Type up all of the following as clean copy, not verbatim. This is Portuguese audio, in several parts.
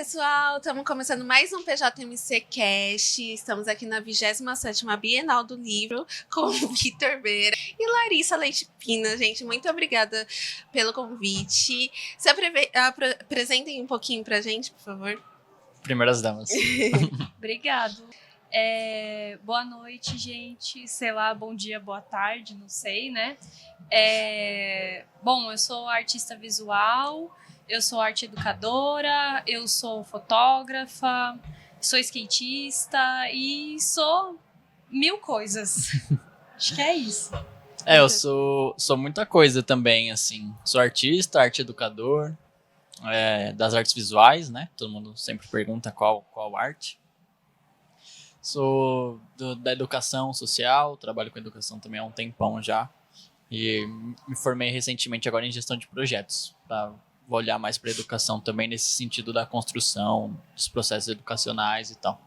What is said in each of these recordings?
pessoal, estamos começando mais um PJMC Cast. Estamos aqui na 27ª Bienal do Livro com o Vitor Beira e Larissa Leite Pina. Gente, muito obrigada pelo convite. Se apresentem um pouquinho pra gente, por favor. Primeiras damas. Obrigado. Boa noite, gente. Sei lá, bom dia, boa tarde, não sei, né? Bom, eu sou artista visual, eu sou arte educadora, eu sou fotógrafa, sou skatista e sou mil coisas. Acho que é isso. Eu sou muita coisa também, assim. Sou artista, arte educador, das artes visuais, né? Todo mundo sempre pergunta qual arte. Sou da educação social, trabalho com educação também há um tempão já. E me formei recentemente agora em gestão de projetos, para olhar mais para a educação também nesse sentido da construção, dos processos educacionais e tal.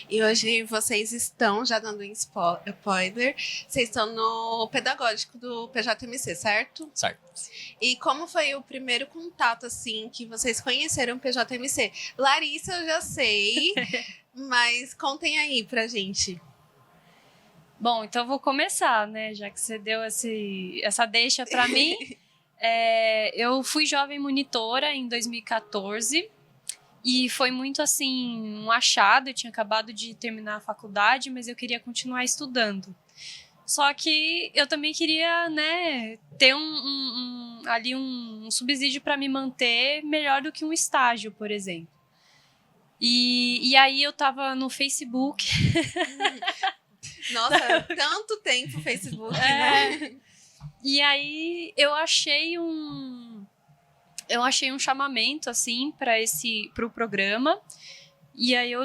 E hoje vocês estão, já dando um spoiler, vocês estão no pedagógico do PJMC, certo? Certo. E como foi o primeiro contato, assim, que vocês conheceram o PJMC? Larissa, eu já sei, mas contem aí pra gente. Bom, então eu vou começar, né? Já que você deu essa deixa para mim. Eu fui jovem monitora em 2014 e foi muito assim um achado. Eu tinha acabado de terminar a faculdade, mas eu queria continuar estudando. Só que eu também queria, né, ter ali um subsídio para me manter melhor do que um estágio, por exemplo. E aí eu tava no Facebook. Nossa, tanto tempo Facebook, né? E aí eu achei um chamamento assim para o programa. E aí eu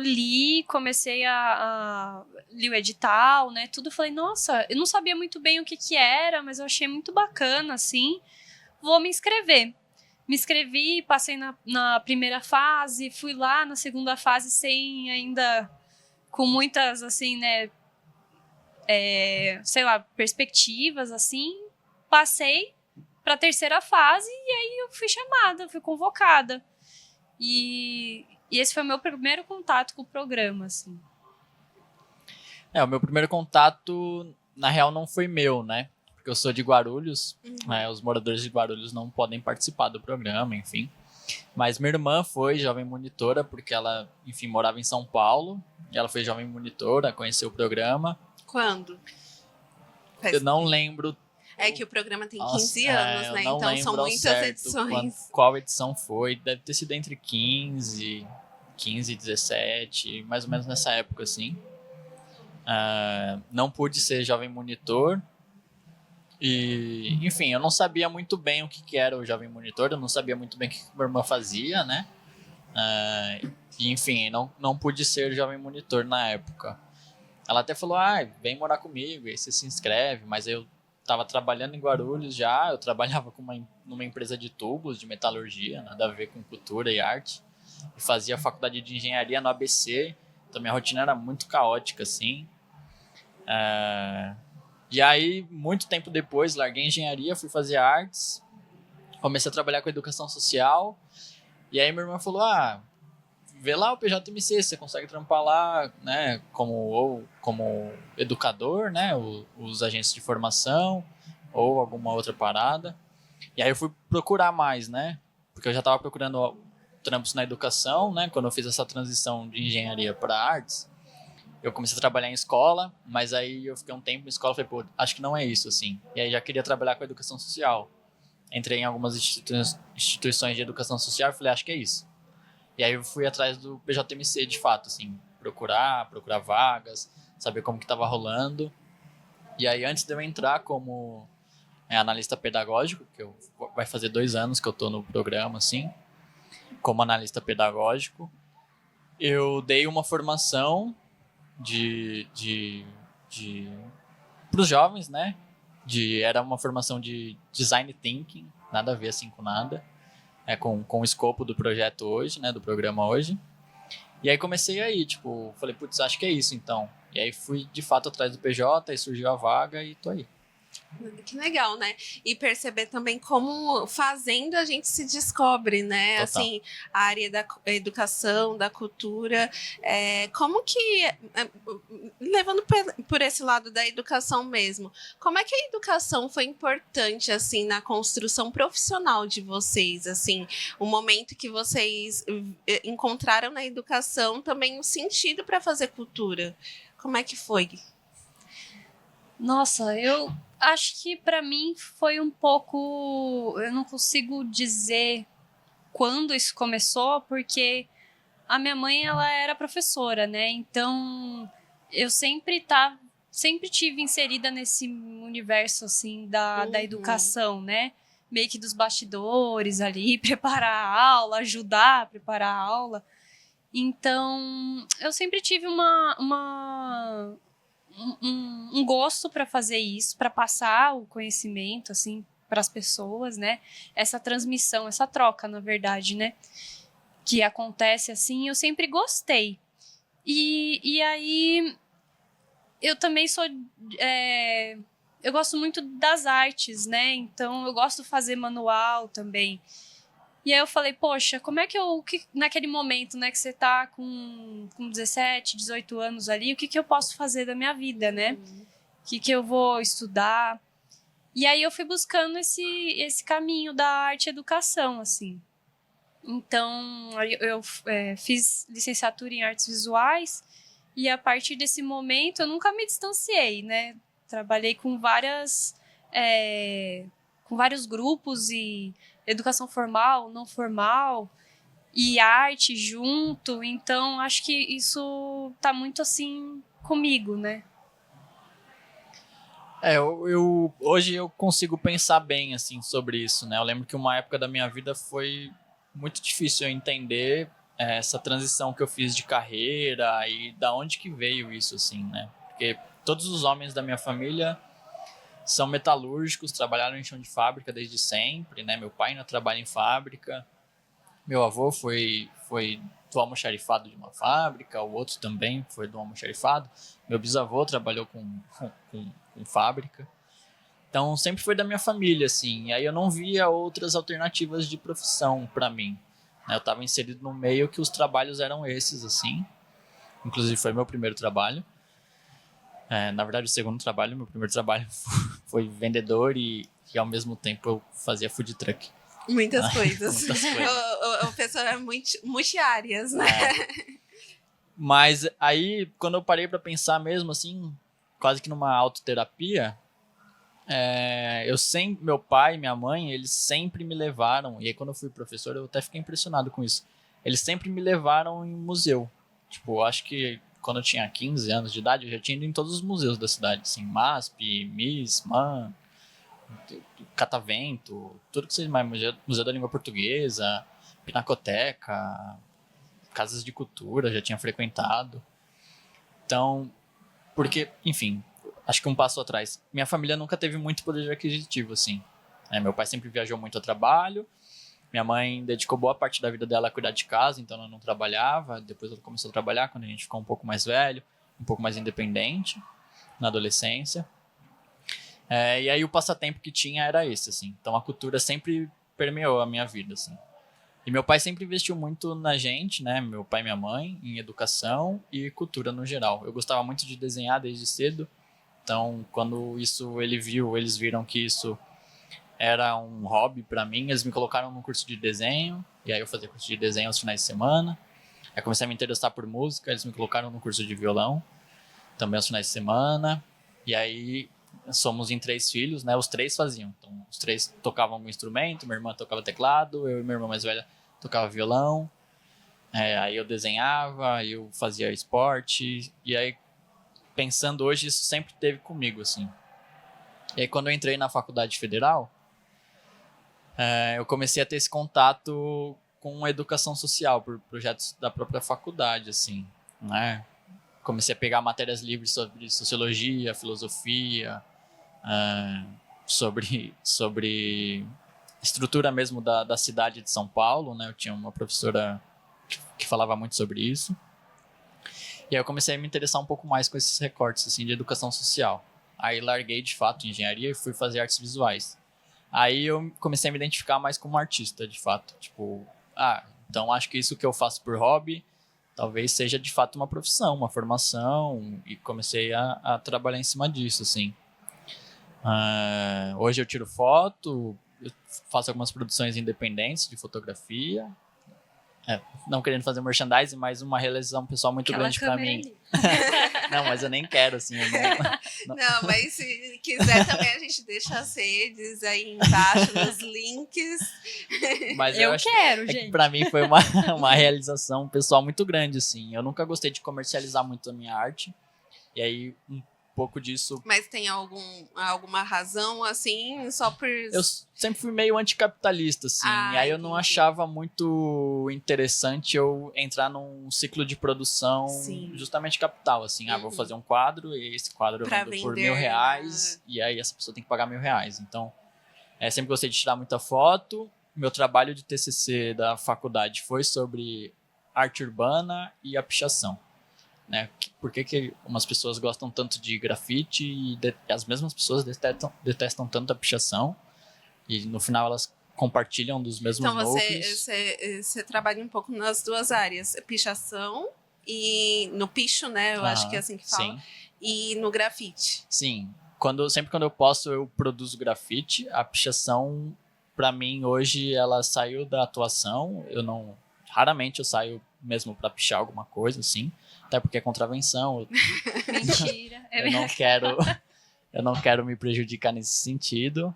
comecei a li o edital, né? Tudo, falei, nossa, eu não sabia muito bem o que era, mas eu achei muito bacana assim. Vou me inscrever. Me inscrevi, passei na primeira fase, fui lá na segunda fase sem ainda com muitas assim, né, sei lá, perspectivas assim. Passei para a terceira fase e aí eu fui chamada, fui convocada. E esse foi o meu primeiro contato com o programa, assim. O meu primeiro contato, na real, não foi meu, né? Porque eu sou de Guarulhos, os moradores de Guarulhos não podem participar do programa, enfim. Mas minha irmã foi jovem monitora, porque ela, enfim, morava em São Paulo. E ela foi jovem monitora, conheceu o programa. Quando? Eu não lembro. É que o programa tem 15 anos, né? Então são muitas edições. Qual edição foi? Deve ter sido entre 15 e 17, mais ou menos nessa época, assim. Não pude ser jovem monitor. E, enfim, eu não sabia muito bem o que era o jovem monitor, eu não sabia muito bem o que minha irmã fazia, né? E, enfim, não pude ser jovem monitor na época. Ela até falou, vem morar comigo, aí você se inscreve, mas eu estava trabalhando em Guarulhos já, eu trabalhava numa empresa de tubos, de metalurgia, nada a ver com cultura e arte, e fazia faculdade de engenharia no ABC, então minha rotina era muito caótica, assim. E aí, muito tempo depois, larguei a engenharia, fui fazer artes, comecei a trabalhar com educação social, e aí minha irmã falou, vê lá o PJMC, você consegue trampar lá, né, como educador, né, os agentes de formação, ou alguma outra parada. E aí eu fui procurar mais, né, porque eu já estava procurando trampos na educação, né, quando eu fiz essa transição de engenharia para artes. Eu comecei a trabalhar em escola, mas aí eu fiquei um tempo em escola e falei, acho que não é isso, assim. E aí já queria trabalhar com educação social. Entrei em algumas instituições de educação social e falei, acho que é isso. E aí eu fui atrás do PJMC, de fato, assim, procurar vagas, saber como que estava rolando. E aí, antes de eu entrar como analista pedagógico, que vai fazer 2 anos que eu estou no programa, assim, como analista pedagógico, eu dei uma formação para os jovens, né? Era uma formação de design thinking, nada a ver assim com nada. Com o escopo do projeto hoje, né, do programa hoje. E aí comecei aí, falei, acho que é isso então. E aí fui de fato atrás do PJ, e surgiu a vaga e tô aí. Que legal, né? E perceber também como fazendo a gente se descobre, né? Total. Assim, a área da educação, da cultura, como que, levando por esse lado da educação mesmo, como é que a educação foi importante, assim, na construção profissional de vocês, assim, o momento que vocês encontraram na educação também um sentido para fazer cultura? Como é que foi? Nossa, eu acho que para mim foi um pouco. Eu não consigo dizer quando isso começou, porque a minha mãe ela era professora, né? Então eu sempre tive inserida nesse universo assim da educação, né? Meio que dos bastidores ali, preparar a aula, ajudar a preparar a aula. Então eu sempre tive um gosto para fazer isso, para passar o conhecimento assim para as pessoas, né? Essa transmissão, essa troca, na verdade, né? Que acontece assim, eu sempre gostei. E aí eu também sou eu gosto muito das artes, né? Então eu gosto de fazer manual também. E aí eu falei, poxa, como é que naquele momento, né, que você tá com 17, 18 anos ali, o que eu posso fazer da minha vida, né? O que eu vou estudar? E aí eu fui buscando esse caminho da arte e educação, assim. Então, eu fiz licenciatura em artes visuais e a partir desse momento eu nunca me distanciei, né? Trabalhei com vários grupos e educação formal, não formal e arte junto. Então, acho que isso tá muito assim comigo, né? Hoje eu consigo pensar bem, assim, sobre isso, né? Eu lembro que uma época da minha vida foi muito difícil eu entender essa transição que eu fiz de carreira e da onde que veio isso, assim, né? Porque todos os homens da minha família são metalúrgicos, trabalharam em chão de fábrica desde sempre, né? Meu pai ainda trabalha em fábrica, meu avô foi do almoxarifado de uma fábrica, o outro também foi do almoxarifado, meu bisavô trabalhou com fábrica, então sempre foi da minha família, assim, e aí eu não via outras alternativas de profissão para mim, né? Eu estava inserido no meio que os trabalhos eram esses, assim, inclusive foi meu primeiro trabalho. Na verdade, o segundo trabalho, meu primeiro trabalho foi vendedor e ao mesmo tempo eu fazia food truck. Muitas coisas. Muitas coisas. O pessoal é multiáreas, né? Mas aí, quando eu parei para pensar mesmo, assim, quase que numa autoterapia, meu pai e minha mãe, eles sempre me levaram, e aí quando eu fui professor, eu até fiquei impressionado com isso. Eles sempre me levaram em museu. Tipo, eu acho que quando eu tinha 15 anos de idade, eu já tinha ido em todos os museus da cidade, assim, MASP, MIS, MAN, Catavento, tudo que vocês mais, Museu da Língua Portuguesa, Pinacoteca, casas de cultura, já tinha frequentado. Então, porque, enfim, acho que um passo atrás, minha família nunca teve muito poder aquisitivo, assim. Meu pai sempre viajou muito a trabalho, minha mãe dedicou boa parte da vida dela a cuidar de casa, então ela não trabalhava. Depois ela começou a trabalhar quando a gente ficou um pouco mais velho, um pouco mais independente, na adolescência. E aí o passatempo que tinha era esse, assim. Então a cultura sempre permeou a minha vida, assim. E meu pai sempre investiu muito na gente, né? Meu pai e minha mãe, em educação e cultura no geral. Eu gostava muito de desenhar desde cedo. Então, quando eles viram que isso era um hobby para mim, eles me colocaram num curso de desenho, e aí eu fazia curso de desenho aos finais de semana. Aí comecei a me interessar por música, eles me colocaram num curso de violão, também aos finais de semana. E aí somos em 3 filhos, né? Os 3 faziam. Então, os 3 tocavam algum instrumento, minha irmã tocava teclado, eu e minha irmã mais velha tocava violão. Aí eu desenhava, eu fazia esporte, e aí pensando hoje, isso sempre teve comigo, assim. E aí quando eu entrei na faculdade federal, eu comecei a ter esse contato com a educação social, por projetos da própria faculdade, assim, né? Comecei a pegar matérias livres sobre sociologia, filosofia, sobre estrutura mesmo da cidade de São Paulo, né? Eu tinha uma professora que falava muito sobre isso. E aí eu comecei a me interessar um pouco mais com esses recortes, assim, de educação social. Aí larguei de fato engenharia e fui fazer artes visuais. Aí eu comecei a me identificar mais como artista, de fato. Tipo, então acho que isso que eu faço por hobby talvez seja de fato uma profissão, uma formação, e comecei a trabalhar em cima disso, assim. Hoje eu tiro foto, eu faço algumas produções independentes de fotografia. Não querendo fazer merchandising, mas uma realização pessoal muito Aquela grande pra câmera mim. ali. Não, mas eu nem quero, assim. Não, mas se quiser também a gente deixa as redes aí embaixo nos links. Mas Eu acho quero, que gente. pra mim foi uma realização pessoal muito grande, assim. Eu nunca gostei de comercializar muito a minha arte. E aí, um pouco disso... Mas tem alguma razão, assim, só por... Eu sempre fui meio anticapitalista, assim. E aí eu não Entendi. achava muito interessante eu entrar num ciclo de produção Sim. justamente capital, assim. Vou fazer um quadro e esse quadro eu Pra vendo por vender, R$ 1.000 e aí essa pessoa tem que pagar R$ 1.000. Então, sempre gostei de tirar muita foto. Meu trabalho de TCC da faculdade foi sobre arte urbana e a pichação. Né? Por que umas pessoas gostam tanto de grafite e as mesmas pessoas detestam tanto a pichação, e no final elas compartilham dos mesmos Então núcleos. você trabalha um pouco nas duas áreas, pichação e no picho, né? Eu acho que é assim que fala. Sim. E no grafite. Sim. Sempre quando eu posso, eu produzo grafite. A pichação, pra mim, hoje, ela saiu da atuação. Raramente eu saio mesmo pra pichar alguma coisa, assim. Até porque é contravenção. Mentira. Eu não quero me prejudicar nesse sentido.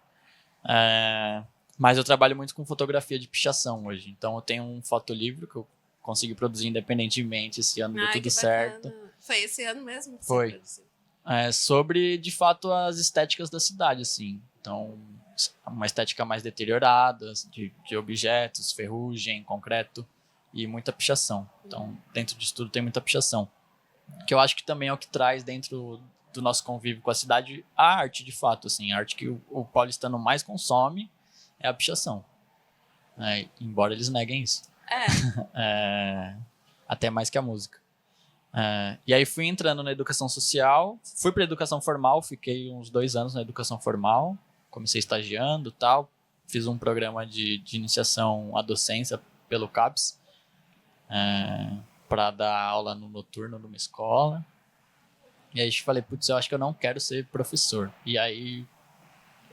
Mas eu trabalho muito com fotografia de pichação hoje. Então eu tenho um fotolivro que eu consegui produzir independentemente. Esse ano deu tudo que certo. bacana. Foi esse ano mesmo que Foi. você produziu? Sobre, de fato, as estéticas da cidade, assim. Então, uma estética mais deteriorada, de objetos, ferrugem, concreto e muita pichação. Então, dentro disso tudo tem muita pichação. Que eu acho que também é o que traz dentro do nosso convívio com a cidade a arte, de fato, assim. A arte que o paulistano mais consome é a pichação. Embora eles neguem isso. Até mais que a música. E aí fui entrando na educação social, fui para educação formal, fiquei uns 2 anos na educação formal, comecei estagiando e tal, fiz um programa de iniciação à docência pelo CAPES, para dar aula no noturno numa escola. E aí falei, putz, eu acho que eu não quero ser professor. E aí,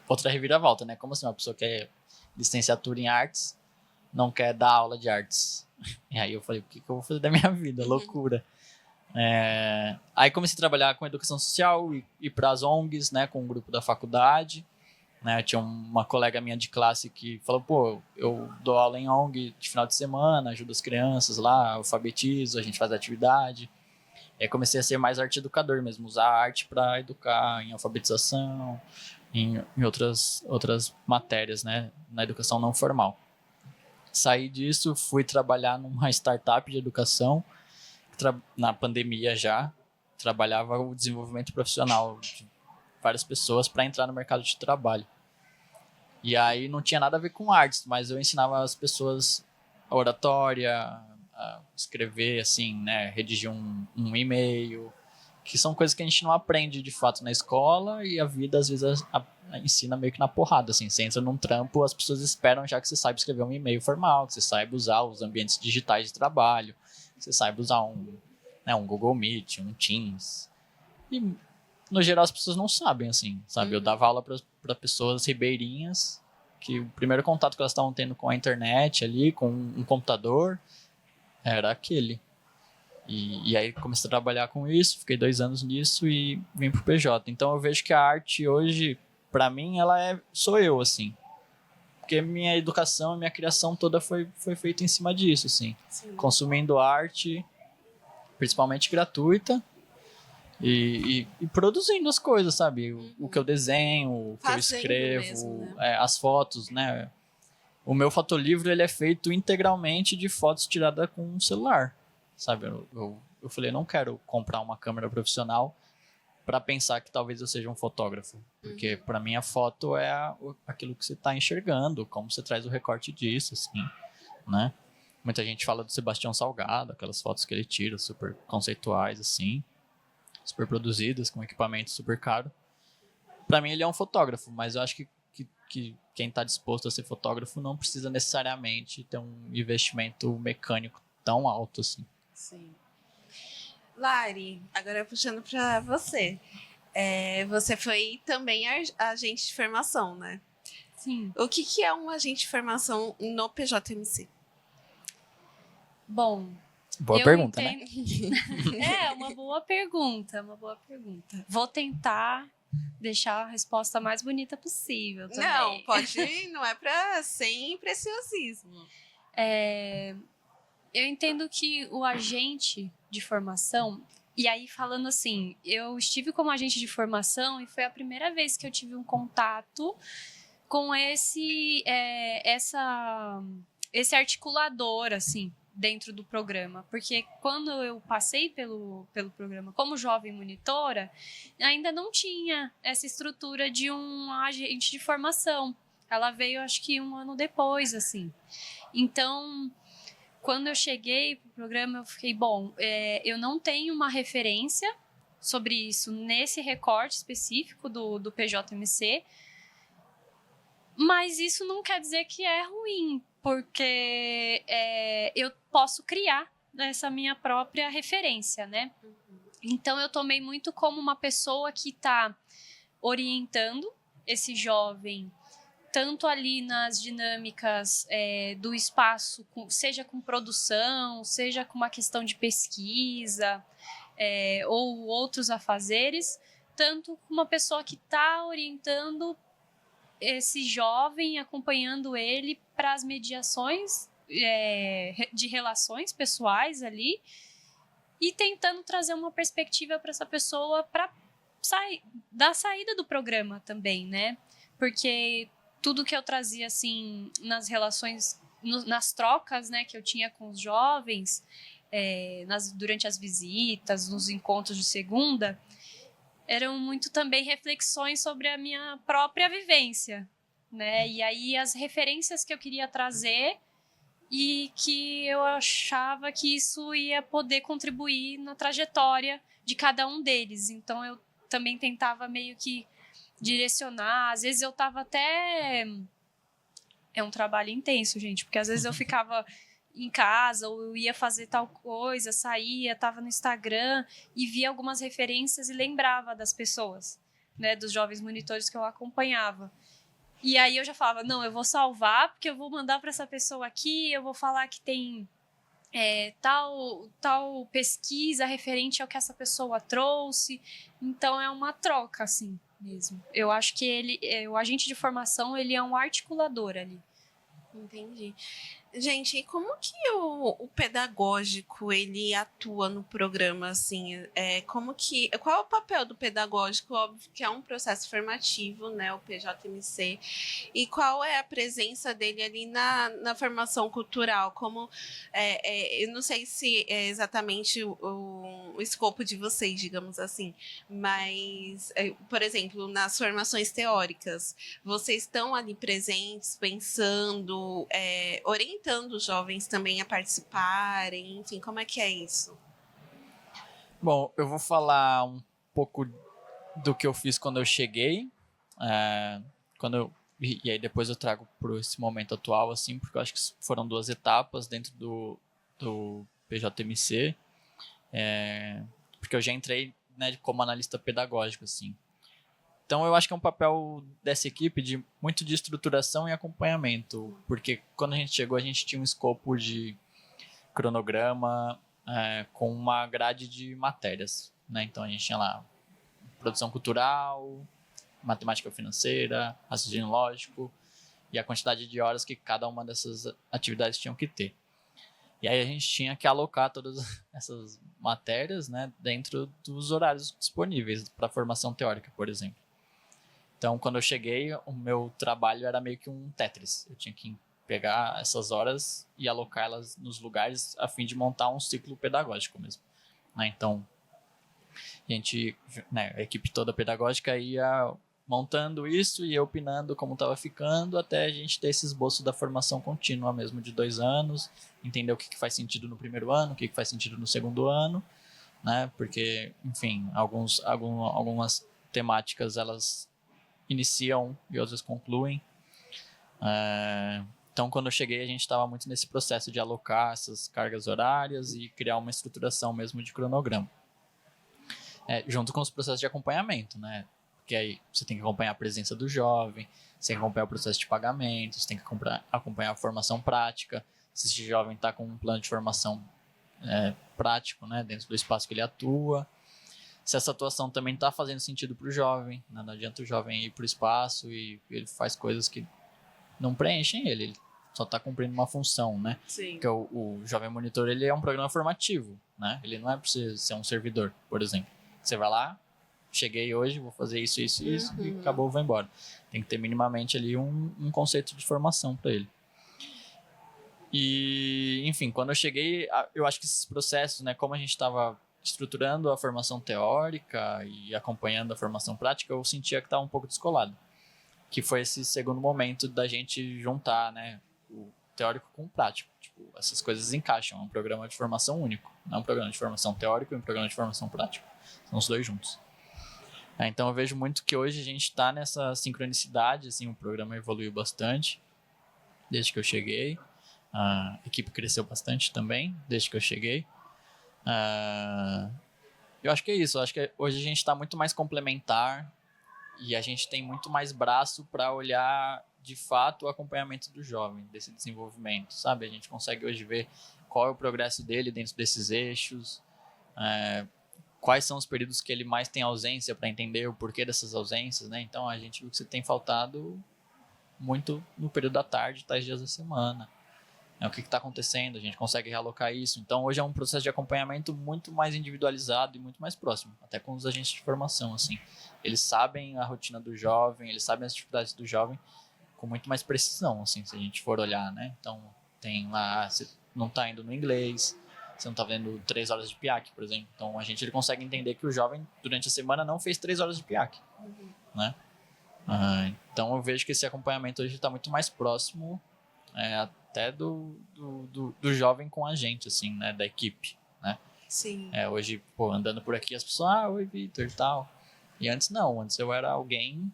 outra reviravolta, né? Como assim uma pessoa que é licenciatura em artes não quer dar aula de artes? E aí eu falei, o que eu vou fazer da minha vida? Loucura. Aí comecei a trabalhar com educação social e para as ONGs, né, com o grupo da faculdade. Né, tinha uma colega minha de classe que falou, pô, eu dou aula em ONG de final de semana, ajudo as crianças lá, alfabetizo, a gente faz atividade. Aí comecei a ser mais arte educador mesmo, usar a arte para educar em alfabetização, em outras matérias, né, na educação não formal. Saí disso, fui trabalhar numa startup de educação, na pandemia já, trabalhava o desenvolvimento profissional de várias pessoas para entrar no mercado de trabalho. E aí não tinha nada a ver com artes, mas eu ensinava as pessoas a oratória, a escrever, assim, né, redigir um e-mail, que são coisas que a gente não aprende de fato na escola, e a vida às vezes ensina meio que na porrada, assim. Você entra num trampo, as pessoas esperam já que você saiba escrever um e-mail formal, que você saiba usar os ambientes digitais de trabalho, você saiba usar um Google Meet, um Teams. E, no geral, as pessoas não sabem, assim, sabe? Eu dava aula para pessoas ribeirinhas, que o primeiro contato que elas estavam tendo com a internet ali, com um computador, era aquele. E aí comecei a trabalhar com isso, fiquei 2 anos nisso e vim pro PJ. Então eu vejo que a arte hoje, para mim, sou eu, assim. Porque minha educação, minha criação toda foi feita em cima disso, assim. Sim. Consumindo arte, principalmente gratuita, e produzindo as coisas, sabe? O que eu desenho, o que eu escrevo, mesmo, né? as fotos, né? O meu fotolivro, ele é feito integralmente de fotos tiradas com um celular, sabe? Eu falei, não quero comprar uma câmera profissional para pensar que talvez eu seja um fotógrafo. Porque para mim a foto é aquilo que você está enxergando, como você traz o recorte disso, assim, né? Muita gente fala do Sebastião Salgado, aquelas fotos que ele tira, super conceituais, assim, super produzidas, com equipamento super caro. para mim ele é um fotógrafo, mas eu acho que quem está disposto a ser fotógrafo não precisa necessariamente ter um investimento mecânico tão alto assim. Sim. Lari, agora puxando para você. Você foi também agente de formação, né? Sim. O que é um agente de formação no PJMC? Bom, Boa eu pergunta, né? Uma boa pergunta, Vou tentar deixar a resposta mais bonita possível também. Não, não é para sem preciosismo. Eu entendo que o agente de formação, e aí falando assim, eu estive como agente de formação e foi a primeira vez que eu tive um contato com esse articulador, assim, dentro do programa. Porque quando eu passei pelo programa como jovem monitora, ainda não tinha essa estrutura de um agente de formação. Ela veio, acho que 1 ano depois, assim. Então, quando eu cheguei pro programa, eu fiquei, eu não tenho uma referência sobre isso nesse recorte específico do PJMC, mas isso não quer dizer que é ruim, porque eu posso criar essa minha própria referência, né? Então, eu tomei muito como uma pessoa que está orientando esse jovem, tanto ali nas dinâmicas do espaço, seja com produção, seja com uma questão de pesquisa ou outros afazeres, tanto com uma pessoa que está orientando esse jovem, acompanhando ele para as mediações de relações pessoais ali e tentando trazer uma perspectiva para essa pessoa para dar saída do programa também, né? Porque tudo que eu trazia, assim, nas relações, nas trocas, né, que eu tinha com os jovens, durante as visitas, nos encontros de segunda, eram muito também reflexões sobre a minha própria vivência, né? E aí as referências que eu queria trazer e que eu achava que isso ia poder contribuir na trajetória de cada um deles. Então eu também tentava meio que direcionar, às vezes eu tava até... É um trabalho intenso, gente, porque às vezes eu ficava em casa ou eu ia fazer tal coisa, saía, tava no Instagram e via algumas referências e lembrava das pessoas, né, dos jovens monitores que eu acompanhava. E aí eu já falava, não, eu vou salvar porque eu vou mandar para essa pessoa aqui, eu vou falar que tem tal pesquisa referente ao que essa pessoa trouxe. Então é uma troca, assim, mesmo. Eu acho que o agente de formação, ele é um articulador ali. Entendi. Gente, e como que o pedagógico ele atua no programa, assim? Qual é o papel do pedagógico? Óbvio que é um processo formativo, né, o PJMC. E qual é a presença dele ali na formação cultural? Eu não sei se é exatamente o escopo de vocês, digamos assim, mas, por exemplo, nas formações teóricas, vocês estão ali presentes, pensando, orientando os jovens também a participarem, enfim, como é que é isso? Bom, eu vou falar um pouco do que eu fiz quando eu cheguei, e aí depois eu trago para esse momento atual, assim, porque eu acho que foram 2 etapas dentro do PJMC, porque eu já entrei, né, como analista pedagógico, assim. Então, eu acho que é um papel dessa equipe muito de estruturação e acompanhamento, porque quando a gente chegou, a gente tinha um escopo de cronograma com uma grade de matérias, né? Então, a gente tinha lá produção cultural, matemática financeira, raciocínio lógico e a quantidade de horas que cada uma dessas atividades tinham que ter. E aí a gente tinha que alocar todas essas matérias, né, dentro dos horários disponíveis para formação teórica, por exemplo. Então, quando eu cheguei, o meu trabalho era meio que um Tetris. Eu tinha que pegar essas horas e alocá-las nos lugares a fim de montar um ciclo pedagógico mesmo, né? Então, a equipe toda pedagógica ia montando isso e eu opinando como estava ficando até a gente ter esse esboço da formação contínua mesmo de 2 anos, entender o que faz sentido no primeiro ano, o que faz sentido no segundo ano, né? Porque, enfim, algumas temáticas elas iniciam e outras concluem. Então, quando eu cheguei, a gente estava muito nesse processo de alocar essas cargas horárias e criar uma estruturação mesmo de cronograma. Junto com os processos de acompanhamento, né? Porque aí você tem que acompanhar a presença do jovem, você tem que acompanhar o processo de pagamento, você tem que acompanhar a formação prática, se esse jovem está com um plano de formação prático, né, dentro do espaço que ele atua, se essa atuação também está fazendo sentido para o jovem, né? Não adianta o jovem ir para o espaço e ele faz coisas que não preenchem ele só está cumprindo uma função, né? Sim. Porque o Jovem Monitor, ele é um programa formativo, né? Ele não é para você ser um servidor, por exemplo. Você vai lá, cheguei hoje, vou fazer isso e acabou, vou embora. Tem que ter minimamente ali um conceito de formação para ele. E, enfim, quando eu cheguei, eu acho que esses processos, né, como a gente estava estruturando a formação teórica e acompanhando a formação prática, eu sentia que estava um pouco descolado. Que foi esse segundo momento da gente juntar, né, o teórico com o prático. Tipo, essas coisas encaixam, é um programa de formação único. Não é um programa de formação teórico e um programa de formação prática. São os dois juntos. Então eu vejo muito que hoje a gente está nessa sincronicidade, assim, o programa evoluiu bastante desde que eu cheguei. A equipe cresceu bastante também desde que eu cheguei. Eu acho que é isso. Eu acho que hoje a gente está muito mais complementar e a gente tem muito mais braço para olhar de fato o acompanhamento do jovem, desse desenvolvimento, sabe? A gente consegue hoje ver qual é o progresso dele dentro desses eixos, quais são os períodos que ele mais tem ausência para entender o porquê dessas ausências, né? Então a gente viu que você tem faltado muito no período da tarde, tais dias da semana. O que está acontecendo, a gente consegue realocar isso. Então hoje é um processo de acompanhamento muito mais individualizado e muito mais próximo, até com os agentes de formação, assim. Eles sabem a rotina do jovem, eles sabem as dificuldades do jovem com muito mais precisão, assim, se a gente for olhar, né? Então tem lá, você não está indo no inglês, você não está vendo 3 horas de PIAC, por exemplo. Então ele consegue entender que o jovem durante a semana não fez 3 horas de PIAC, né? Então eu vejo que esse acompanhamento hoje está muito mais próximo até do jovem com a gente, assim, né? Da equipe, né? Sim. Hoje, andando por aqui, as pessoas, oi, Vitor e tal. E antes não, antes eu era alguém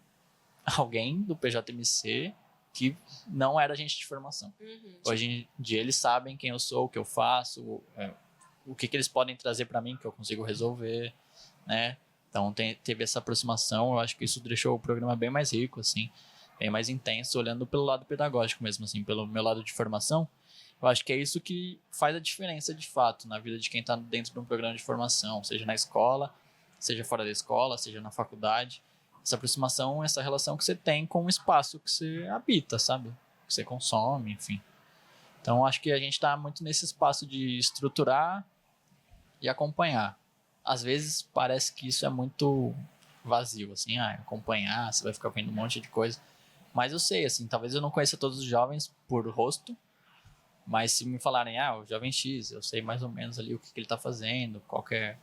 do PJMC que não era agente de formação. Hoje em dia eles sabem quem eu sou, o que eu faço, o que eles podem trazer para mim que eu consigo resolver, né? Então teve essa aproximação, eu acho que isso deixou o programa bem mais rico, assim, bem mais intenso, olhando pelo lado pedagógico mesmo, assim, pelo meu lado de formação. Eu acho que é isso que faz a diferença de fato na vida de quem está dentro de um programa de formação, seja na escola, seja fora da escola, seja na faculdade. Essa aproximação, essa relação que você tem com o espaço que você habita, sabe? Que você consome, enfim. Então, acho que a gente está muito nesse espaço de estruturar e acompanhar. Às vezes, parece que isso é muito vazio, assim, acompanhar, você vai ficar vendo um monte de coisa. Mas eu sei, assim, talvez eu não conheça todos os jovens por rosto, mas se me falarem, o jovem X, eu sei mais ou menos ali o que ele está fazendo, qual é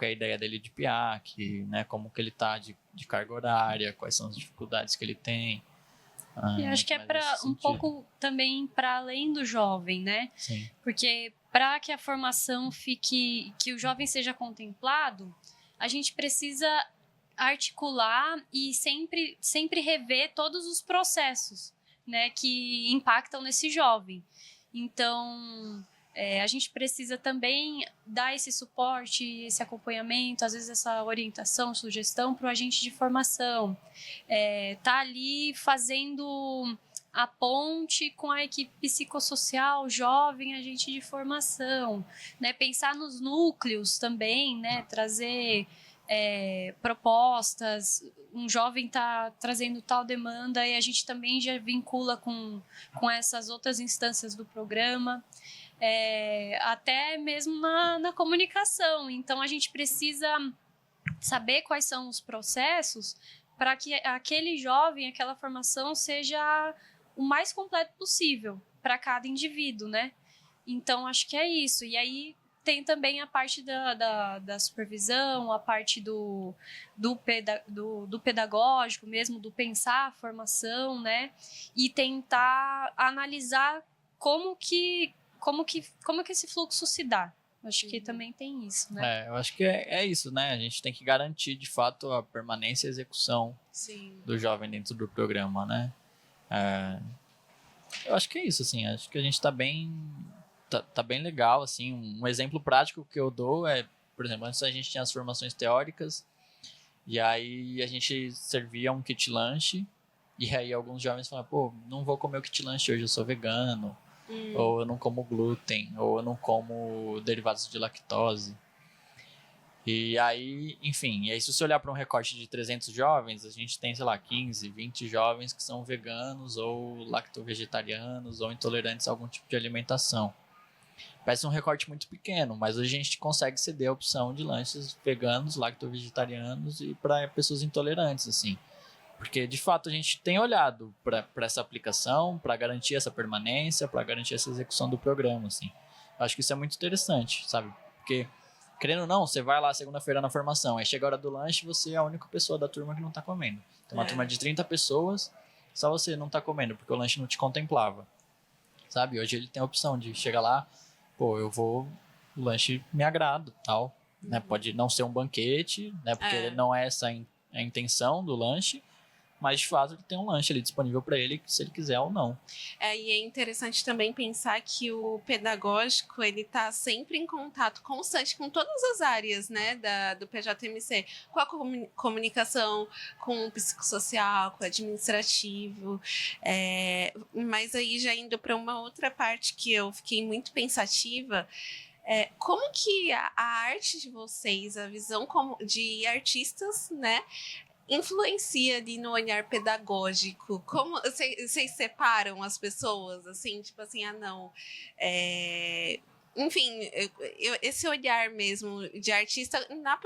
a ideia dele de PIAC, né, como que ele está de carga horária, quais são as dificuldades que ele tem. E acho que é para um pouco também para além do jovem, né? Sim. Porque para que a formação que o jovem seja contemplado, a gente precisa articular e sempre rever todos os processos, né, que impactam nesse jovem. Então, a gente precisa também dar esse suporte, esse acompanhamento, às vezes essa orientação, sugestão para o agente de formação. Tá ali fazendo a ponte com a equipe psicossocial, jovem, agente de formação, né? Pensar nos núcleos também, né? Trazer propostas, um jovem está trazendo tal demanda e a gente também já vincula com essas outras instâncias do programa, até mesmo na comunicação. Então, a gente precisa saber quais são os processos para que aquele jovem, aquela formação seja o mais completo possível para cada indivíduo, né? Então, acho que é isso. E aí tem também a parte da supervisão, a parte do pedagógico mesmo, do pensar a formação, né? E tentar analisar como que esse fluxo se dá, Acho que também tem isso, né? Eu acho que é isso, né? A gente tem que garantir, de fato, a permanência e a execução Sim. do jovem dentro do programa, né? Eu acho que é isso, assim. Acho que a gente tá bem... Tá bem legal, assim. Um exemplo prático que eu dou é, por exemplo, antes a gente tinha as formações teóricas e aí a gente servia um kit lanche e aí alguns jovens falavam, pô, não vou comer o kit lanche hoje, eu sou vegano, ou eu não como glúten, ou eu não como derivados de lactose. E aí, enfim, e aí se você olhar para um recorte de 300 jovens, a gente tem, sei lá, 15, 20 jovens que são veganos ou lacto-vegetarianos ou intolerantes a algum tipo de alimentação. Parece um recorte muito pequeno, mas a gente consegue ceder a opção de lanches veganos, lacto-vegetarianos e para pessoas intolerantes, assim. Porque, de fato, a gente tem olhado para essa aplicação, para garantir essa permanência, para garantir essa execução do programa, assim. Eu acho que isso é muito interessante, sabe? Porque, querendo ou não, você vai lá segunda-feira na formação, aí chega a hora do lanche e você é a única pessoa da turma que não tá comendo. Tem uma turma de 30 pessoas, só você não tá comendo, porque o lanche não te contemplava, sabe? Hoje ele tem a opção de chegar lá, pô, o lanche me agrada, tal, né? Pode não ser um banquete, né? Porque não é essa a intenção do lanche, mas de fato ele tem um lanche ali disponível para ele, se ele quiser ou não. E é interessante também pensar que o pedagógico ele está sempre em contato constante com todas as áreas, né, do PJMC, com a comunicação, com o psicossocial, com o administrativo, mas aí já indo para uma outra parte que eu fiquei muito pensativa. Como que a arte de vocês, a visão de artistas, né, influencia ali no olhar pedagógico? Como vocês separam as pessoas, assim, tipo assim, não... Enfim, esse olhar mesmo de artista na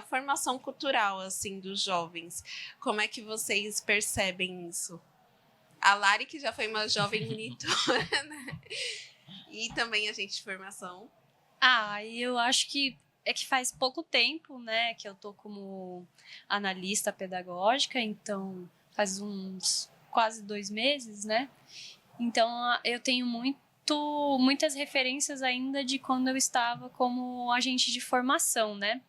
formação cultural, assim, dos jovens. Como é que vocês percebem isso? A Lari, que já foi uma jovem monitora, né? E também agente de formação. Eu acho que faz pouco tempo, né, que eu tô como analista pedagógica, então faz uns quase 2 meses, né? Então eu tenho muitas referências ainda de quando eu estava como agente de formação, né?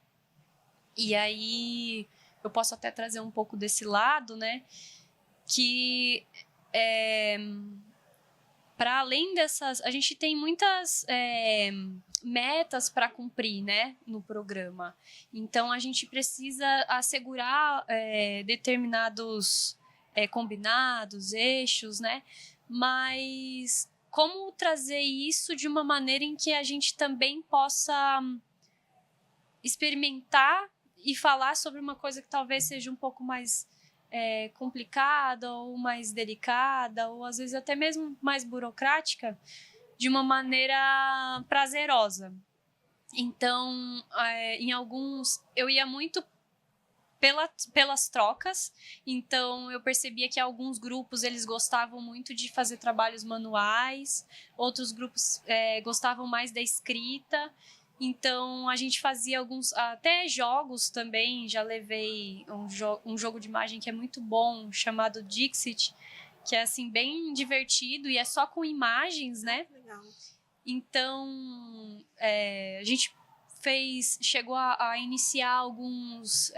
E aí eu posso até trazer um pouco desse lado, né? Que para além dessas, a gente tem muitas metas para cumprir, né, no programa. Então a gente precisa assegurar determinados combinados, eixos, né? Mas como trazer isso de uma maneira em que a gente também possa experimentar e falar sobre uma coisa que talvez seja um pouco mais complicada ou mais delicada ou às vezes até mesmo mais burocrática de uma maneira prazerosa. Então, em alguns eu ia muito pelas trocas, então eu percebia que alguns grupos eles gostavam muito de fazer trabalhos manuais, outros grupos gostavam mais da escrita. Então, a gente fazia alguns, até jogos também, já levei um jogo de imagem que é muito bom, chamado Dixit, que é, assim, bem divertido e é só com imagens, né? Legal. Então, a gente chegou a iniciar alguns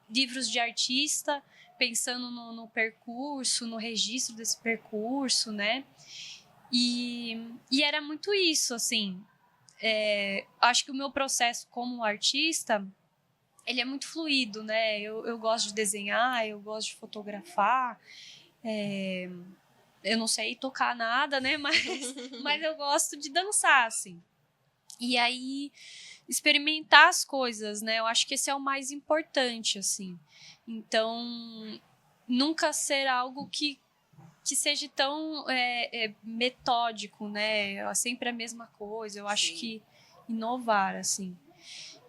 livros de artista, pensando no percurso, no registro desse percurso, né? E era muito isso, assim... acho que o meu processo como artista ele é muito fluido, né? Eu gosto de desenhar, eu gosto de fotografar, eu não sei tocar nada, né? Mas eu gosto de dançar, assim. E aí experimentar as coisas, né? Eu acho que esse é o mais importante, assim. Então nunca ser algo que seja tão metódico, né? É sempre a mesma coisa. Eu acho que inovar, assim.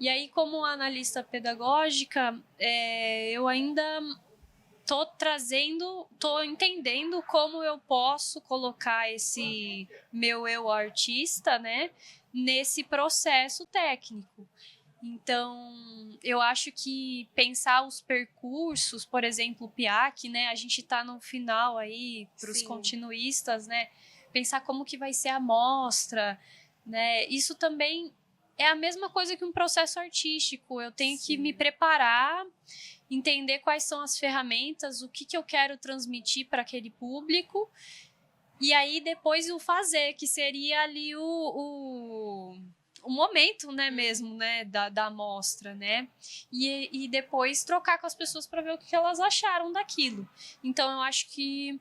E aí, como analista pedagógica, eu ainda tô entendendo como eu posso colocar esse meu eu artista, né? Nesse processo técnico. Então, eu acho que pensar os percursos, por exemplo, o PIAC, né? A gente está no final aí para os continuistas, né? Pensar como que vai ser a mostra, né? Isso também é a mesma coisa que um processo artístico. Eu tenho que me preparar, entender quais são as ferramentas, o que eu quero transmitir para aquele público, e aí depois o fazer, que seria ali o momento, né, mesmo, né, da amostra, né? E depois trocar com as pessoas para ver o que elas acharam daquilo. Então, eu acho que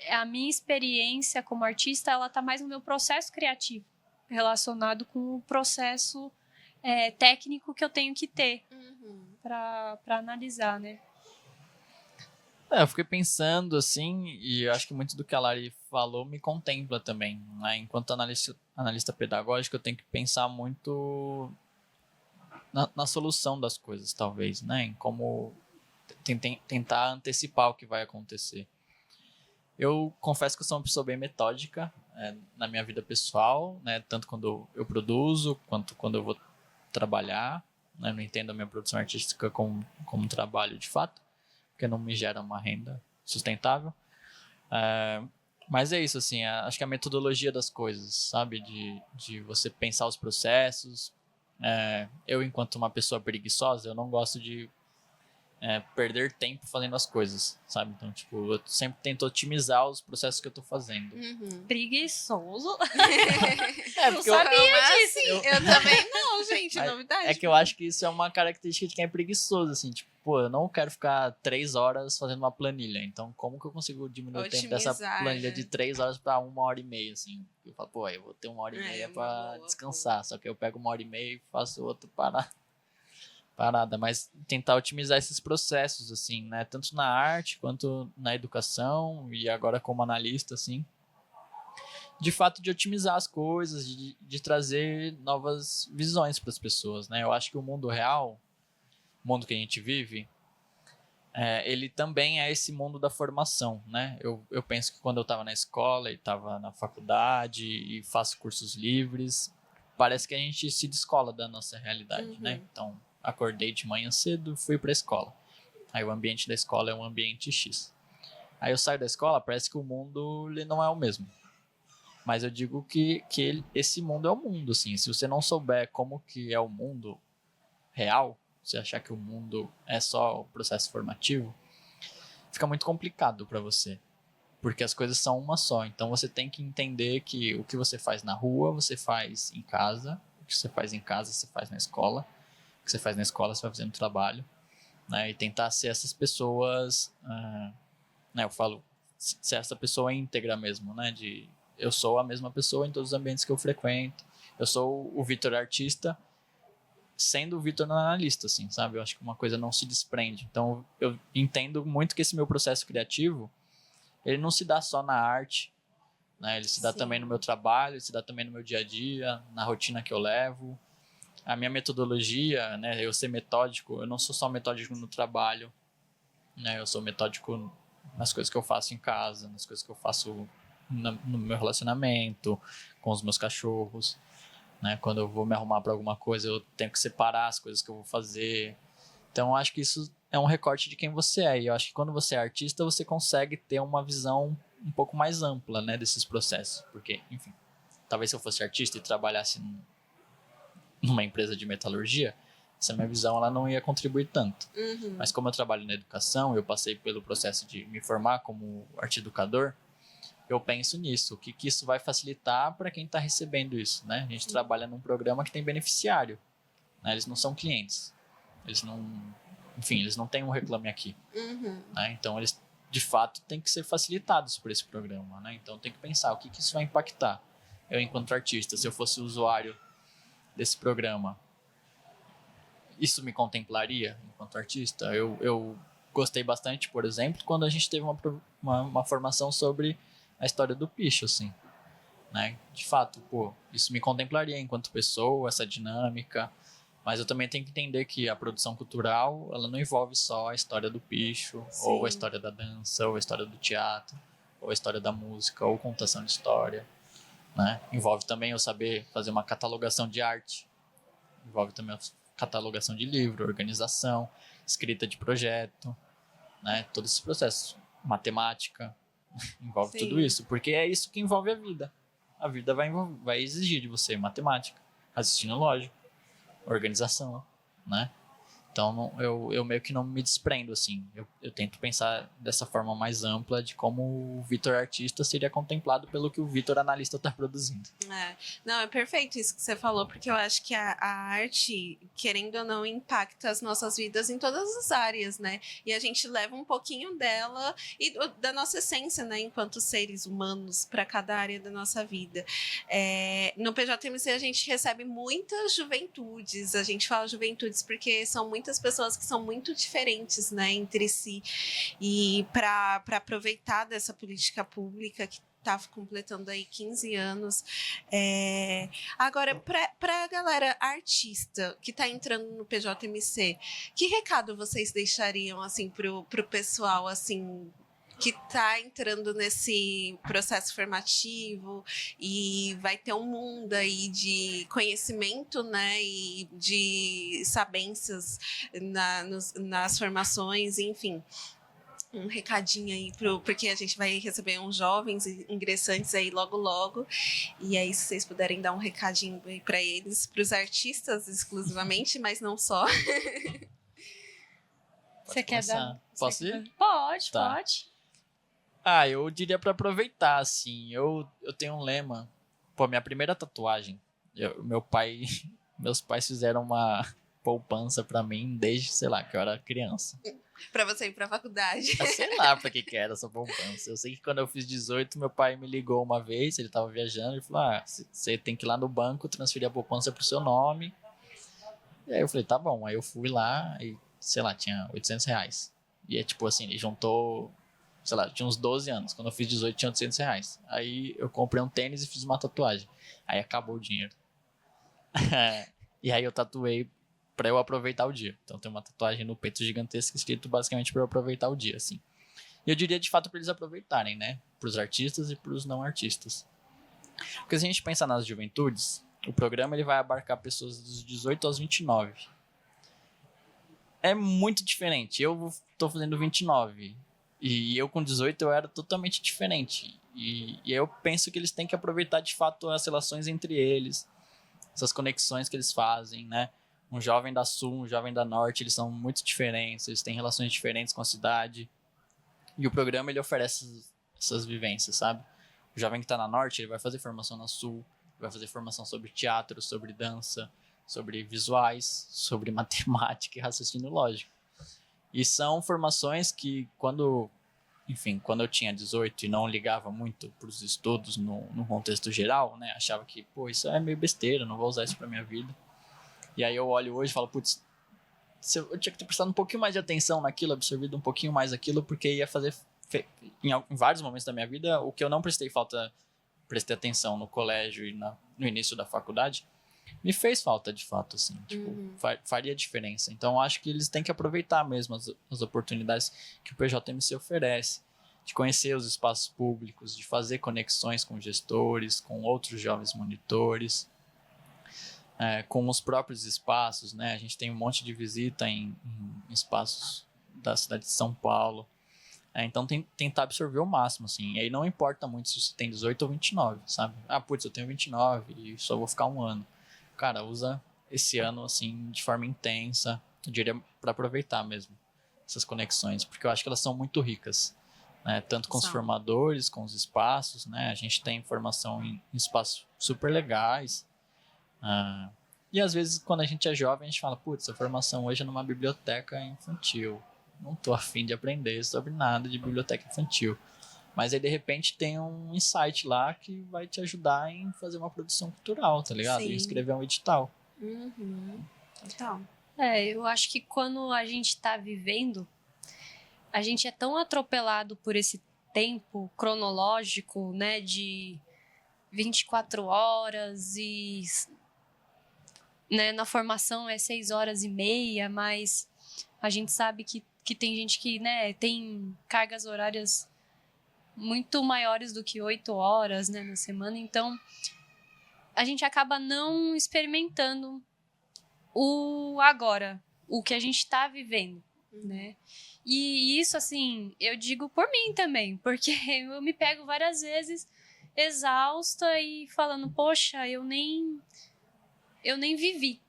a minha experiência como artista, ela tá mais no meu processo criativo, relacionado com o processo técnico que eu tenho que ter para analisar, né? Eu fiquei pensando assim, e eu acho que muito do que a Lari falou me contempla também, né? Enquanto analista pedagógico, eu tenho que pensar muito na solução das coisas, talvez, né? Em como tentar antecipar o que vai acontecer. Eu confesso que eu sou uma pessoa bem metódica na minha vida pessoal, né? Tanto quando eu produzo, quanto quando eu vou trabalhar, né? Eu não entendo a minha produção artística como um trabalho de fato, porque não me gera uma renda sustentável. Mas é isso, assim, acho que a metodologia das coisas, sabe? De você pensar os processos. Eu, enquanto uma pessoa preguiçosa, eu não gosto de perder tempo fazendo as coisas, sabe? Então, tipo, eu sempre tento otimizar os processos que eu tô fazendo. Preguiçoso? Porque Não sabia disso. Eu também não, gente, novidade. É que eu acho que isso é uma característica de quem é preguiçoso, assim, tipo, pô, eu não quero ficar 3 horas fazendo uma planilha, então como que eu consigo diminuir o tempo dessa planilha de 3 horas pra 1h30, assim? Eu falo, pô, eu vou ter 1h30 pra descansar, só que eu pego 1h30 e faço outro parada, mas tentar otimizar esses processos, assim, né, tanto na arte quanto na educação e agora como analista, assim, de fato de otimizar as coisas, de trazer novas visões para as pessoas, né? Eu acho que o mundo real, o mundo que a gente vive, ele também é esse mundo da formação, né? Eu penso que quando eu estava na escola e estava na faculdade e faço cursos livres, parece que a gente se descola da nossa realidade, né? Então, acordei de manhã cedo, fui para a escola. Aí o ambiente da escola é um ambiente X. Aí eu saio da escola, parece que o mundo ele não é o mesmo. Mas eu digo que esse mundo é o mundo, assim. Se você não souber como que é o mundo real, você achar que o mundo é só o processo formativo, fica muito complicado para você. Porque as coisas são uma só. Então você tem que entender que o que você faz na rua, você faz em casa. O que você faz em casa, você faz na escola. O que você faz na escola, você vai fazer no trabalho. Né? E tentar ser essas pessoas... né? Eu falo, ser essa pessoa íntegra mesmo, né? Eu sou a mesma pessoa em todos os ambientes que eu frequento. Eu sou o Vitor artista, sendo o Vitor analista, assim, sabe? Eu acho que uma coisa não se desprende. Então, eu entendo muito que esse meu processo criativo, ele não se dá só na arte, né? Ele se dá também no meu trabalho, ele se dá também no meu dia a dia, na rotina que eu levo. A minha metodologia, né? Eu ser metódico, eu não sou só metódico no trabalho, né? Eu sou metódico nas coisas que eu faço em casa, nas coisas que eu faço no meu relacionamento, com os meus cachorros, né? Quando eu vou me arrumar para alguma coisa, eu tenho que separar as coisas que eu vou fazer. Então, eu acho que isso é um recorte de quem você é. E eu acho que quando você é artista, você consegue ter uma visão um pouco mais ampla, né, desses processos. Porque, enfim, talvez se eu fosse artista e trabalhasse numa empresa de metalurgia, essa minha visão ela não ia contribuir tanto. Mas como eu trabalho na educação, eu passei pelo processo de me formar como arte-educador, eu penso nisso, o que isso vai facilitar para quem está recebendo isso, né? A gente trabalha num programa que tem beneficiário, né? Eles não são clientes, eles não têm um reclame aqui, né? Então eles de fato têm que ser facilitados por esse programa, né? Então tem que pensar o que isso vai impactar. Eu enquanto artista, se eu fosse usuário desse programa, isso me contemplaria enquanto artista? Eu gostei bastante, por exemplo, quando a gente teve uma formação sobre a história do picho, assim, né? De fato, pô, isso me contemplaria enquanto pessoa, essa dinâmica, mas eu também tenho que entender que a produção cultural, ela não envolve só a história do picho, ou a história da dança, ou a história do teatro, ou a história da música, ou contação de história, né? Envolve também eu saber fazer uma catalogação de arte, envolve também a catalogação de livro, organização, escrita de projeto, né? Todo esse processo, matemática, envolve tudo isso, porque é isso que envolve a vida, a vida vai exigir de você matemática, raciocínio lógico, organização, né? Então, eu meio que não me desprendo, assim. Eu tento pensar dessa forma mais ampla de como o Vitor artista seria contemplado pelo que o Vitor analista está produzindo. Não, é perfeito isso que você falou, porque eu acho que a arte, querendo ou não, impacta as nossas vidas em todas as áreas, né? E a gente leva um pouquinho dela e da nossa essência, né? Enquanto seres humanos, para cada área da nossa vida. No PJMC, a gente recebe muitas juventudes. A gente fala juventudes porque são muitas pessoas que são muito diferentes, né, entre si, e para aproveitar dessa política pública que está completando aí 15 anos. Agora, para a galera artista que está entrando no PJMC, que recado vocês deixariam assim pro pessoal assim que está entrando nesse processo formativo e vai ter um mundo aí de conhecimento, né, e de sabências nas formações, enfim. Um recadinho aí, porque a gente vai receber uns jovens ingressantes aí logo. E aí, se vocês puderem dar um recadinho aí para eles, para os artistas exclusivamente, mas não só. Você quer dar? Posso ir? Pode, Tá. pode. Eu diria pra aproveitar, assim. Eu tenho um lema. Pô, minha primeira tatuagem, meus pais fizeram uma poupança pra mim desde, sei lá, que eu era criança. Pra você ir pra faculdade. Sei lá pra que era essa poupança. Eu sei que quando eu fiz 18, meu pai me ligou uma vez, ele tava viajando, e falou, você tem que ir lá no banco, transferir a poupança pro seu nome. E aí eu falei, tá bom. Aí eu fui lá e, sei lá, tinha R$800. E é tipo assim, ele juntou, sei lá, tinha uns 12 anos. Quando eu fiz 18, tinha R$800. Aí eu comprei um tênis e fiz uma tatuagem. Aí acabou o dinheiro. E aí eu tatuei pra eu aproveitar o dia. Então tem uma tatuagem no peito gigantesca escrito basicamente pra eu aproveitar o dia, assim. E eu diria de fato pra eles aproveitarem, né? Pros artistas e pros não artistas. Porque se a gente pensar nas juventudes, o programa ele vai abarcar pessoas dos 18 aos 29. É muito diferente. Eu tô fazendo 29. E eu com 18 eu era totalmente diferente. E eu penso que eles têm que aproveitar de fato as relações entre eles, essas conexões que eles fazem, né? Um jovem da Sul, um jovem da Norte, eles são muito diferentes, eles têm relações diferentes com a cidade. E o programa, ele oferece essas vivências, sabe? O jovem que tá na Norte, ele vai fazer formação na Sul, vai fazer formação sobre teatro, sobre dança, sobre visuais, sobre matemática e raciocínio lógico. E são formações que, quando eu tinha 18 e não ligava muito para os estudos no contexto geral, né? Achava que, isso é meio besteira, não vou usar isso para minha vida. E aí eu olho hoje e falo, putz, eu tinha que ter prestado um pouquinho mais de atenção naquilo, absorvido um pouquinho mais aquilo, porque ia fazer, em vários momentos da minha vida, o que eu não prestei atenção no colégio e no início da faculdade, me fez falta de fato, assim, faria diferença. Então acho que eles têm que aproveitar mesmo as oportunidades que o PJMC oferece, de conhecer os espaços públicos, de fazer conexões com gestores, com outros jovens monitores, com os próprios espaços, né? A gente tem um monte de visita em espaços da cidade de São Paulo. Então tentar absorver o máximo, assim. E aí não importa muito se você tem 18 ou 29, sabe? Eu tenho 29 e só vou ficar um ano. Cara, usa esse ano, assim, de forma intensa, eu diria, para aproveitar mesmo essas conexões, porque eu acho que elas são muito ricas, né? Tanto com os formadores, com os espaços, né? A gente tem formação em espaços super legais. E às vezes, quando a gente é jovem, a gente fala, a formação hoje é numa biblioteca infantil. Não tô afim de aprender sobre nada de biblioteca infantil. Mas aí, de repente, tem um insight lá que vai te ajudar em fazer uma produção cultural, tá ligado? Sim. E escrever um edital. Então. Eu acho que quando a gente tá vivendo, a gente é tão atropelado por esse tempo cronológico, né, de 24 horas e, né, na formação é 6h30, mas a gente sabe que tem gente que, né, tem cargas horárias muito maiores do que 8 horas, né, na semana. Então, a gente acaba não experimentando o agora, o que a gente está vivendo, né? E isso, assim, eu digo por mim também, porque eu me pego várias vezes exausta e falando, poxa, eu nem vivi.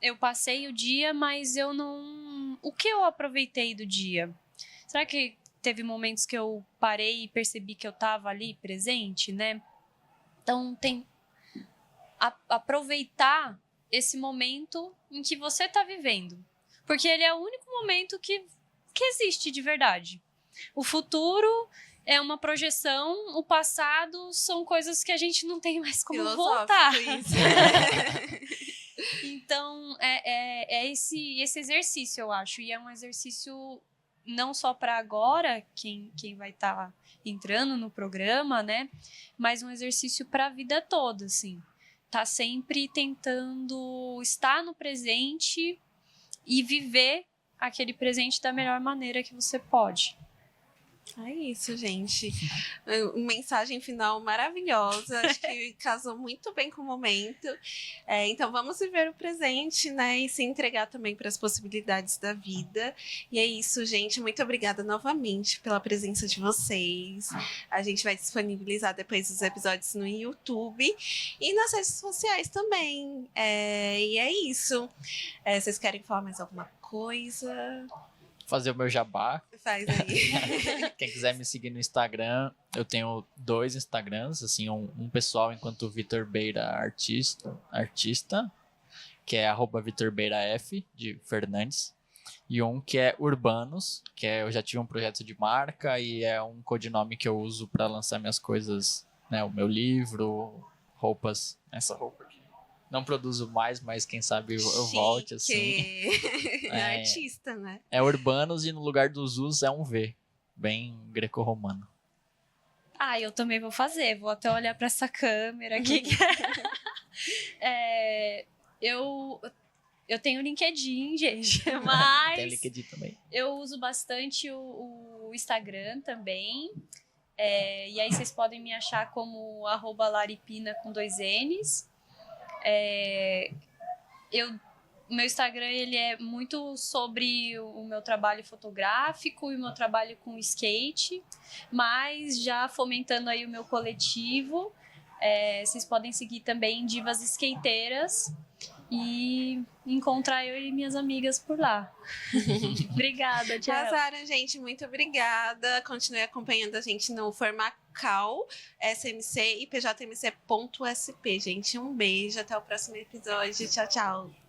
Eu passei o dia, mas eu não... O que eu aproveitei do dia? Será que teve momentos que eu parei e percebi que eu estava ali presente, né? Então, tem... aproveitar esse momento em que você está vivendo. Porque ele é o único momento que existe de verdade. O futuro é uma projeção, o passado são coisas que a gente não tem mais como voltar. Isso. Então, é esse exercício, eu acho. E é um exercício não só para agora, quem vai estar entrando no programa, né? Mas um exercício para a vida toda, assim. Tá sempre tentando estar no presente e viver aquele presente da melhor maneira que você pode. É isso, gente. Mensagem final maravilhosa. Acho que casou muito bem com o momento. Então, vamos viver o presente, né? E se entregar também para as possibilidades da vida. E é isso, gente. Muito obrigada novamente pela presença de vocês. A gente vai disponibilizar depois os episódios no YouTube e nas redes sociais também. E é isso. Vocês querem falar mais alguma coisa? Fazer o meu jabá. Faz aí. Quem quiser me seguir no Instagram, eu tenho 2 Instagrams, assim, um pessoal enquanto Vitor Beira artista, que é @VitorBeiraF, de Fernandes, e um que é Urbanos, que eu já tive um projeto de marca e é um codinome que eu uso para lançar minhas coisas, né, o meu livro, roupas, essa roupa aqui. Não produzo mais, mas quem sabe eu volte, assim. Artista, né? É Urbanos e no lugar dos Us é um V. Bem greco-romano. Eu também vou fazer. Vou até olhar para essa câmera aqui. Eu tenho LinkedIn, gente. Mas Tem LinkedIn também. eu uso bastante o Instagram também. E aí vocês podem me achar como @laripina com 2 N's. O meu Instagram ele é muito sobre o meu trabalho fotográfico e o meu trabalho com skate, mas já fomentando aí o meu coletivo. Vocês podem seguir também Divas Skateiras e encontrar eu e minhas amigas por lá. Obrigada, tchau. Arrasaram, gente. Muito obrigada. Continue acompanhando a gente no Formacal, SMC e pjmc.sp, gente. Um beijo. Até o próximo episódio. Tchau, tchau.